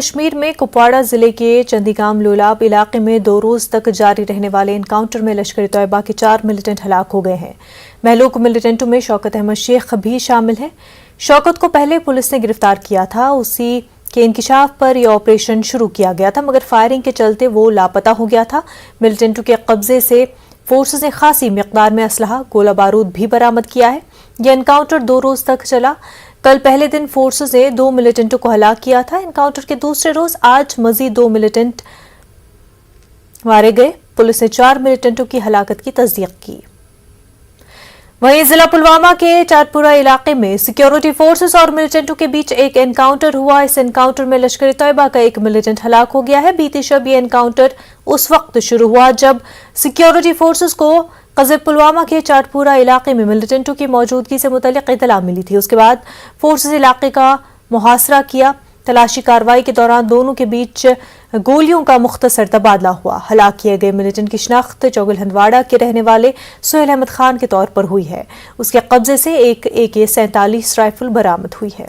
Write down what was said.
کشمیر میں کپواڑہ ضلع کے چندی گام لولاب علاقے میں 2 روز تک جاری رہنے والے انکاؤنٹر میں لشکر طیبہ کے 4 ملیٹنٹ ہلاک ہو گئے ہیں۔ مہلوک ملیٹنٹوں میں شوکت احمد شیخ بھی شامل ہیں۔ شوکت کو پہلے پولیس نے گرفتار کیا تھا، اسی کے انکشاف پر یہ آپریشن شروع کیا گیا تھا، مگر فائرنگ کے چلتے وہ لاپتہ ہو گیا تھا۔ ملیٹنٹوں کے قبضے سے فورسز نے خاصی مقدار میں اسلحہ، گولہ بارود بھی برآمد کیا ہے۔ یہ انکاؤنٹر 2 روز تک چلا۔ کل پہلے دن فورسز نے 2 ملیٹنٹوں کو ہلاک کیا تھا۔ انکاؤنٹر کے دوسرے روز آج مزید 2 ملیٹنٹ مارے گئے۔ پولیس نے 4 ملیٹنٹوں کی ہلاکت کی تصدیق کی۔ وہیں ضلع پلوامہ کے چارپورہ علاقے میں سیکیورٹی فورسز اور ملیٹنٹوں کے بیچ ایک انکاؤنٹر ہوا۔ اس انکاؤنٹر میں لشکر طیبہ کا 1 ملیٹنٹ ہلاک ہو گیا ہے۔ بیتی شب یہ انکاؤنٹر اس وقت شروع ہوا جب سیکیورٹی فورسز کو قصبہ پلوامہ کے چارپورہ علاقے میں ملیٹنٹوں کی موجودگی سے متعلق اطلاع ملی تھی۔ اس کے بعد فورسز علاقے کا محاصرہ کیا۔ تلاشی کارروائی کے دوران دونوں کے بیچ گولیوں کا مختصر تبادلہ ہوا۔ ہلاک کیے گئے ملیٹنٹ کی شناخت چوگل ہندواڑہ کے رہنے والے سہیل احمد خان کے طور پر ہوئی ہے۔ اس کے قبضے سے ایک AK-47 رائفل برآمد ہوئی ہے۔